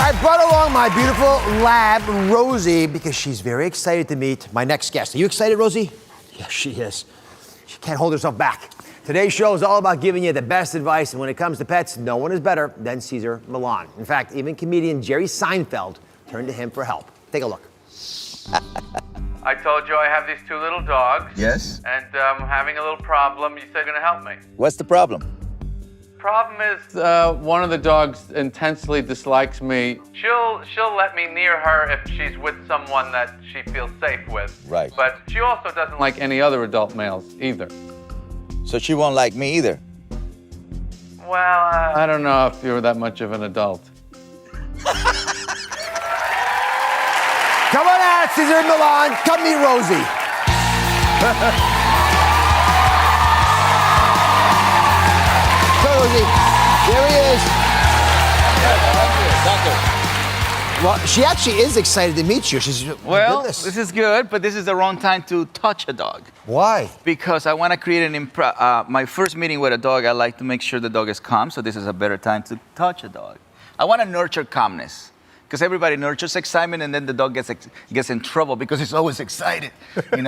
I brought along my beautiful lab, Rosie, because she's very excited to meet my next guest. Are you excited, Rosie? Yes, she is. She can't hold herself back. Today's show is all about giving you the best advice, and when it comes to pets, no one is better than Cesar Millan. In fact, even comedian Jerry Seinfeld turned to him for help. Take a look. I told you I have these two little dogs. Yes? And I'm having a little problem. You said you're gonna help me. What's the problem? Problem is, one of the dogs intensely dislikes me. She'll let me near her if she's with someone that she feels safe with. Right. But she also doesn't like any other adult males either. So she won't like me either. Well, I don't know if you're that much of an adult. Come on out, Cesar Millan. Come meet Rosie. Rosie, there he is. Thank you. Well, she actually is excited to meet you. She's, Well, goodness. this is good, but this is the wrong time to touch a dog. Why? Because I want to create my first meeting with a dog, I like to make sure the dog is calm, so this is a better time to touch a dog. I want to nurture calmness, because everybody nurtures excitement, and then the dog gets in trouble because he's always excited.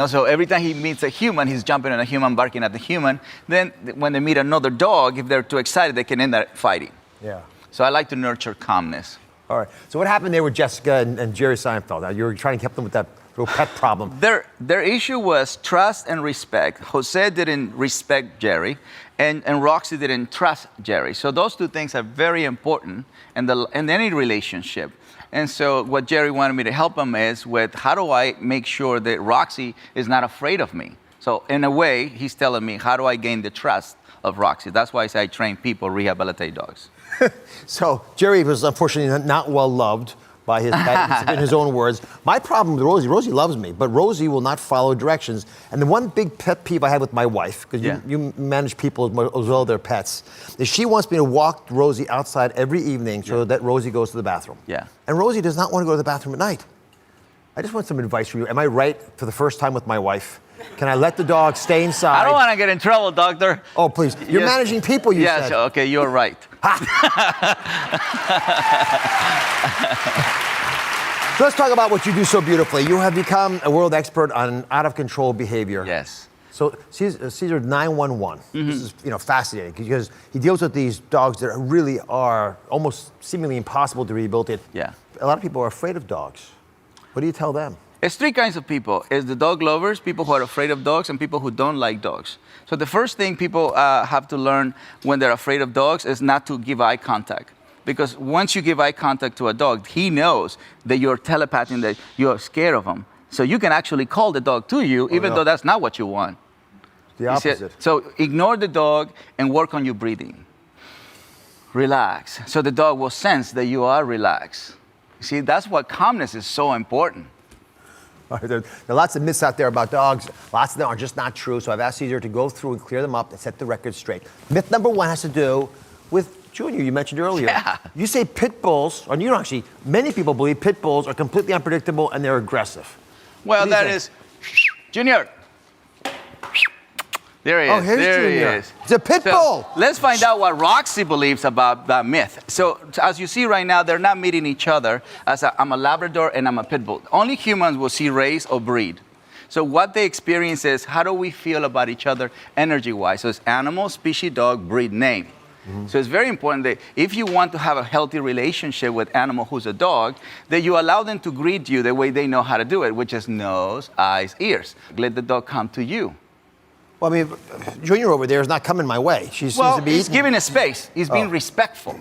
So every time he meets a human, he's jumping on a human, barking at the human. Then when they meet another dog, if they're too excited, they can end up fighting. Yeah. So I like to nurture calmness. All right. So what happened there with Jessica and Jerry Seinfeld? You were trying to help them with that little pet problem. Their issue was trust and respect. Jose didn't respect Jerry, and Roxy didn't trust Jerry. So those two things are very important in any relationship. And so what Jerry wanted me to help him is with how do I make sure that Roxy is not afraid of me? So in a way, he's telling me, how do I gain the trust of Roxy? That's why I say I train people, rehabilitate dogs. So Jerry was unfortunately not well loved by his pet, in his own words. My problem with Rosie loves me, but Rosie will not follow directions. And the one big pet peeve I have with my wife, because you manage people as well as their pets, is she wants me to walk Rosie outside every evening so that Rosie goes to the bathroom. Yeah. And Rosie does not want to go to the bathroom at night. I just want some advice from you. Am I right for the first time with my wife? Can I let the dog stay inside? I don't want to get in trouble, doctor. Oh, please. You're managing people, you said. Yes, okay, you're right. So let's talk about what you do so beautifully. You have become a world expert on out-of-control behavior. Yes. So Cesar 911. This is fascinating because he deals with these dogs that really are almost seemingly impossible to rehabilitate. Yeah. A lot of people are afraid of dogs. What do you tell them? It's three kinds of people. It's the dog lovers, people who are afraid of dogs, and people who don't like dogs. So the first thing people have to learn when they're afraid of dogs is not to give eye contact. Because once you give eye contact to a dog, he knows that you're telepathing that you're scared of him. So you can actually call the dog to you, even though that's not what you want. The opposite. So ignore the dog and work on your breathing. Relax. So the dog will sense that you are relaxed. See, that's what calmness is so important. There are lots of myths out there about dogs. Lots of them are just not true. So I've asked Cesar to go through and clear them up and set the record straight. Myth number one has to do with Junior, you mentioned earlier. Yeah. You say pit bulls, or you don't actually, many people believe pit bulls are completely unpredictable and they're aggressive. Well, that is Junior. There he is. Oh, here's there Junior. He is. It's a pit bull. Let's find out what Roxy believes about that myth. So as you see right now, they're not meeting each other. I'm a Labrador and I'm a pit bull. Only humans will see race or breed. So what they experience is, how do we feel about each other energy-wise? So it's animal, species, dog, breed, name. So it's very important that if you want to have a healthy relationship with animal who's a dog, that you allow them to greet you the way they know how to do it, which is nose, eyes, ears. Let the dog come to you. Well, I mean, Junior over there is not coming my way. She seems to be he's giving a space. He's being respectful.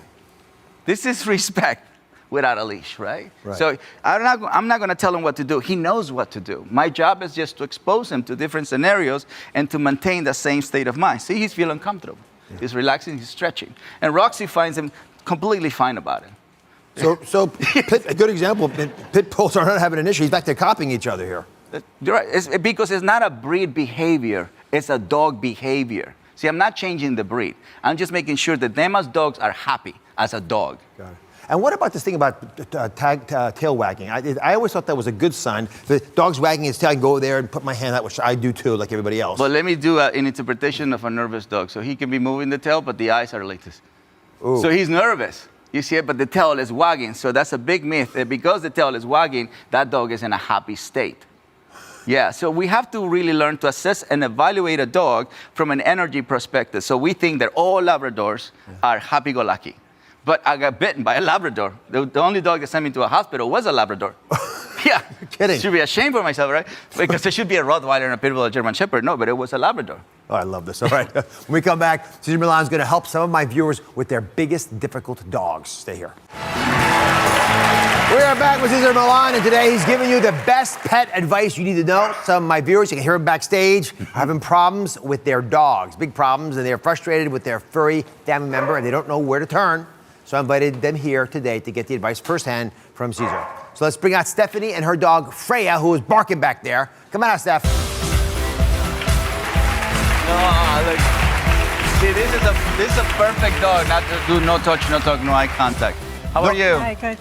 This is respect without a leash, right? So I'm not going to tell him what to do. He knows what to do. My job is just to expose him to different scenarios and to maintain the same state of mind. See, he's feeling comfortable. He's relaxing, he's stretching. And Roxy finds him completely fine about it. So a good example, pit bulls are not having an issue. He's back there copying each other here. You're right. Because it's not a breed behavior. It's a dog behavior. See, I'm not changing the breed. I'm just making sure that them as dogs are happy as a dog. Got it. And what about this thing about tail wagging? I always thought that was a good sign. The dog's wagging his tail, I can go there and put my hand out, which I do too, like everybody else. But let me do an interpretation of a nervous dog. So he can be moving the tail, but the eyes are like this. Ooh. So he's nervous. You see it, but the tail is wagging. So that's a big myth. That because the tail is wagging, that dog is in a happy state. Yeah, so we have to really learn to assess and evaluate a dog from an energy perspective. So we think that all Labradors are happy-go-lucky. But I got bitten by a Labrador. The only dog that sent me to a hospital was a Labrador. Yeah. You're kidding. Should be ashamed for myself, right? Because there should be a Rottweiler and a Pit Bull, a German Shepherd. No, but it was a Labrador. Oh, I love this. All right. When we come back, Cesar Millan is going to help some of my viewers with their biggest difficult dogs. Stay here. We are back with Cesar Millan, and today he's giving you the best pet advice you need to know. Some of my viewers, you can hear them backstage, are having problems with their dogs, big problems, and they're frustrated with their furry family member, and they don't know where to turn. So I invited them here today to get the advice firsthand from Cesar. So let's bring out Stephanie and her dog, Freya, who is barking back there. Come on out, Steph. Oh, look. See, this is a perfect dog. Not to do no touch, no talk, no eye contact. How are you? Hi, good.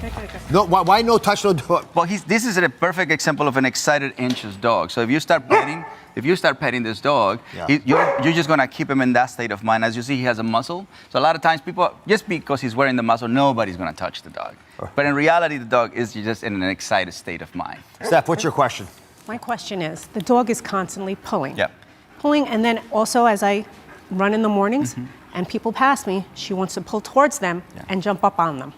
No, why no touch, no dog? Well, this is a perfect example of an excited, anxious dog. So if you start petting this dog, you're just gonna keep him in that state of mind. As you see, he has a muzzle. So a lot of times people, just because he's wearing the muzzle, nobody's gonna touch the dog. But in reality, the dog is just in an excited state of mind. Steph, what's your question? My question is, the dog is constantly pulling. Yeah. Pulling, and then also as I run in the mornings and people pass me, she wants to pull towards them and jump up on them.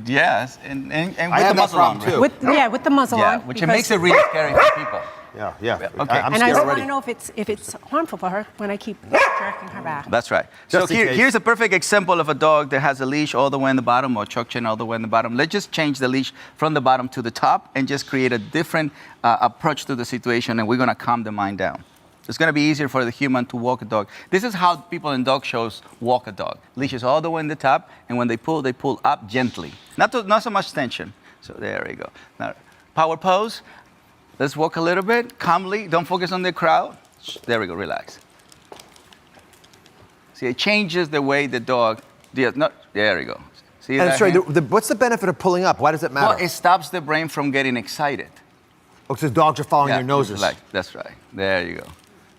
Yes, and with I the have that muzzle on, problem, right? too. With the muzzle on. Which it because- makes it really scary for people. Yeah. Okay. I'm And I scared just want already. to know if it's harmful for her when I keep jerking her back. That's right. Just So in case. here's a perfect example of a dog that has a leash all the way in the bottom or choke chain all the way in the bottom. Let's just change the leash from the bottom to the top and just create a different approach to the situation, and we're going to calm the mind down. It's going to be easier for the human to walk a dog. This is how people in dog shows walk a dog. Leashes all the way in the top, and when they pull up gently. Not so much tension. So there we go. Now, power pose. Let's walk a little bit, calmly. Don't focus on the crowd. There we go, relax. See, it changes the way the dog, there we go. See And that sorry, hand? what's the benefit of pulling up? Why does it matter? Well, it stops the brain from getting excited. Oh, because dogs are following Yeah, their noses. Relax. That's right. There you go.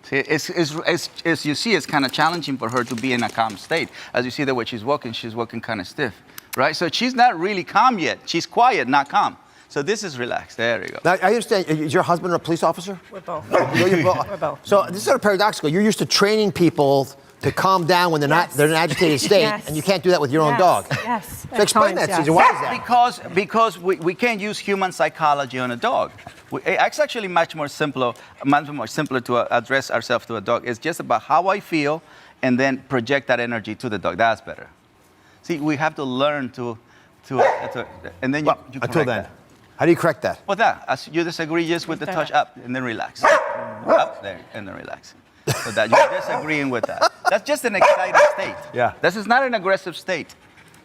See, as you see, it's kind of challenging for her to be in a calm state. As you see the way she's walking kind of stiff, right? So she's not really calm yet. She's quiet, not calm. So this is relaxed. There you go. Now, I understand. Is your husband a police officer? We're both. You're both. We're both. So this is sort of paradoxical. You're used to training people to calm down when they're in an agitated state, Yes. and you can't do that with your own dog. Yes. So explain that, Cesar. Why is that? Because we can't use human psychology on a dog. It's actually much more simpler to address ourselves to a dog. It's just about how I feel and then project that energy to the dog. That's better. See, we have to learn to and then you Until correct then, that. how do you correct that? Well, as you disagree just with the touch up and then relax. Up there and then relax. So that you're disagreeing with that. That's just an excited state. Yeah. This is not an aggressive state.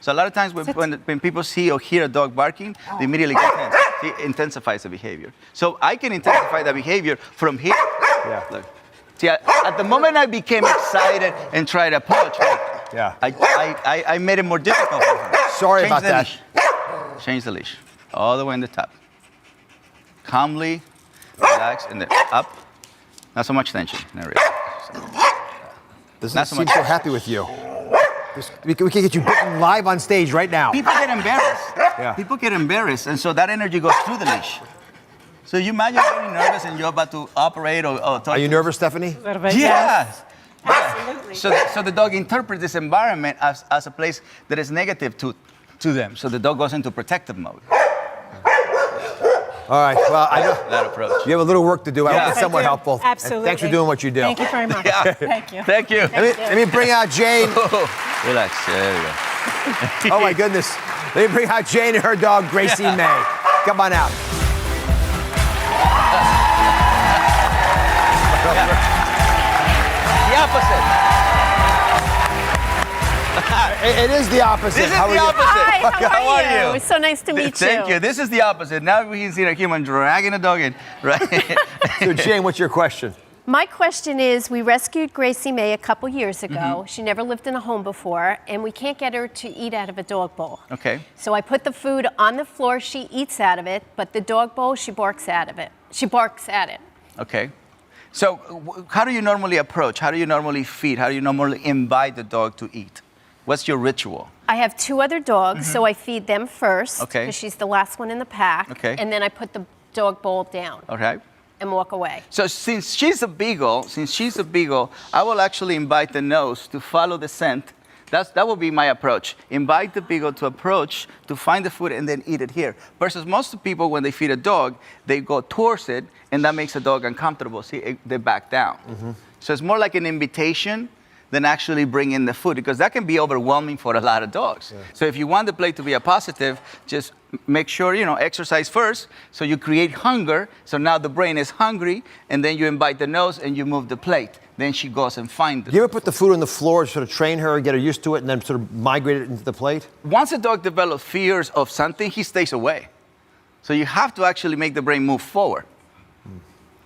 So a lot of times when people see or hear a dog barking, they immediately get tense. It intensifies the behavior. So I can intensify the behavior from here. Yeah. Look. See, at the moment I became excited and tried to approach, Yeah. I made it more difficult for her. Sorry Change about the that. leash. Change the leash. All the way in the top. Calmly, relax, and then up. Not so much tension. There we go. Doesn't Not so seem much. so happy with you. We can get you bitten live on stage right now. People get embarrassed. Yeah. People get embarrassed, and so that energy goes through the leash. So you imagine you're very nervous and you're about to operate or touch. Are you nervous, Stephanie? A little bit, Yes. Absolutely. So the dog interprets this environment as a place that is negative to them. So the dog goes into protective mode. All right. Well, I know That approach. you have a little work to do. I hope Yeah. it's somewhat I do. helpful. And Absolutely. thanks for doing what you do. Thank you very much. Yeah. Thank you. Thank you. Let me bring out Jane. Relax. There we go. Oh my goodness. Let me bring out Jane and her dog, Gracie May. Come on out. The opposite. It is the opposite. This is How are the you? opposite. Hi, how are you? you? It's so nice to meet you. Thank you. This is the opposite. Now we can see a human dragging a dog in, right? So Jane, what's your question? My question is, we rescued Gracie May a couple years ago. She never lived in a home before, and we can't get her to eat out of a dog bowl. Okay. So I put the food on the floor, she eats out of it, but the dog bowl, she barks out of it. She barks at it. Okay. So how do you normally approach? How do you normally feed? How do you normally invite the dog to eat? What's your ritual? I have 2 other dogs, so I feed them first. Okay. Because she's the last one in the pack. Okay. And then I put the dog bowl down Okay. and walk away. So since she's a beagle, I will actually invite the nose to follow the scent. That will be my approach. Invite the beagle to approach, to find the food, and then eat it here. Versus most people, when they feed a dog, they go towards it, and that makes the dog uncomfortable. See, they back down. So it's more like an invitation than actually bring in the food, because that can be overwhelming for a lot of dogs. Yeah. So if you want the plate to be a positive, just make sure, exercise first, so you create hunger, so now the brain is hungry, and then you invite the nose and you move the plate. Then she goes and finds it. Do you ever put the food on the floor to sort of train her, get her used to it, and then sort of migrate it into the plate? Once a dog develops fears of something, he stays away. So you have to actually make the brain move forward.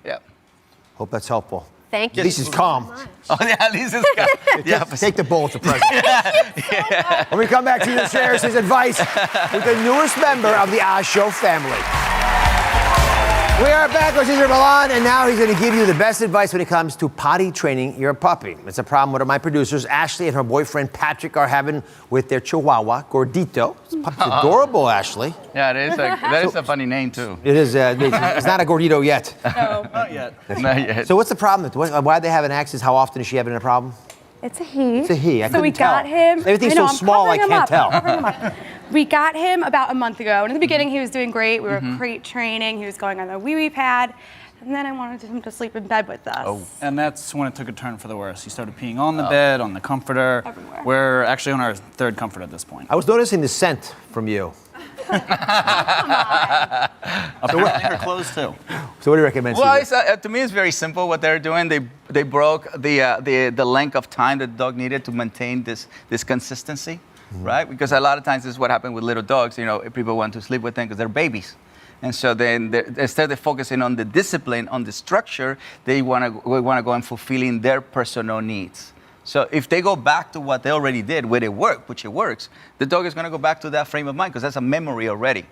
Yeah. Hope that's helpful. Thank you. At least he's calm. Oh, yeah, Lisa's got yeah. Take the bowl as a present. When we come back, Cesar shares his advice with the newest member of the Oz Show family. We are back with Cesar Millan, and now he's going to give you the best advice when it comes to potty training your puppy. It's a problem one of my producers, Ashley, and her boyfriend Patrick are having with their Chihuahua, Gordito. This puppy's adorable, Ashley. Yeah, that is a funny name, too. It is. It's not a Gordito yet. No, not yet. Not yet. So what's the problem? Why do they have an accident? How often is she having a problem? It's a he. It's a he. I So we couldn't tell. got him. Everything's I know, so I'm small, I covering him can't up. tell. I'm covering him up. We got him about a month ago, and in the beginning he was doing great. We were crate training. He was going on the wee-wee pad, and then I wanted him to sleep in bed with us. Oh. And that's when it took a turn for the worse. He started peeing on the bed, on the comforter. Everywhere. We're actually on our 3rd comfort at this point. I was noticing the scent from you. Apparently her clothes too. So what do you recommend? Well, Cesar? to me, it's very simple what they're doing. They broke the length of time that the dog needed to maintain this consistency, right? Because a lot of times this is what happens with little dogs. People want to sleep with them because they're babies. And so then instead of focusing on the discipline, on the structure, we want to go and fulfilling their personal needs. So if they go back to what they already did, where it worked, which it works, the dog is going to go back to that frame of mind because that's a memory already.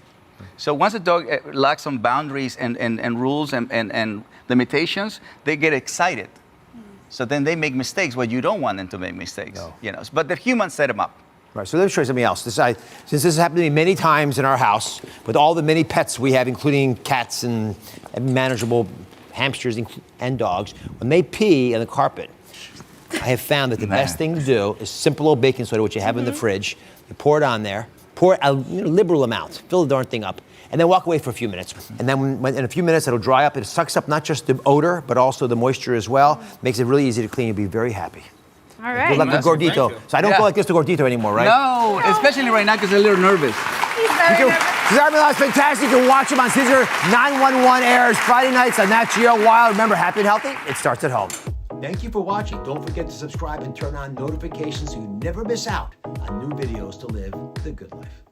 So once a dog lacks some boundaries and rules and limitations, they get excited. So then they make mistakes where you don't want them to make mistakes. No. But the humans set them up. Right, so let me show you something else. Since this has happened to me many times in our house, with all the many pets we have, including cats and manageable hamsters and dogs, when they pee on the carpet, I have found that the best thing to do is simple old baking soda, which you have in the fridge. You pour it on there, pour a liberal amount, fill the darn thing up, and then walk away for a few minutes. And then in a few minutes, it'll dry up. It sucks up not just the odor, but also the moisture as well. Makes it really easy to clean. You'll be very happy. All right. Good luck with Gordito. So I don't go like this to Gordito anymore, right? No, especially right now because they're a little nervous. He's very nervous. Cesar Millan's fantastic. You can watch him on Cesar 911 airs Friday nights on Nat Geo Wild. Remember, happy and healthy, it starts at home. Thank you for watching. Don't forget to subscribe and turn on notifications so you never miss out on new videos to live the good life.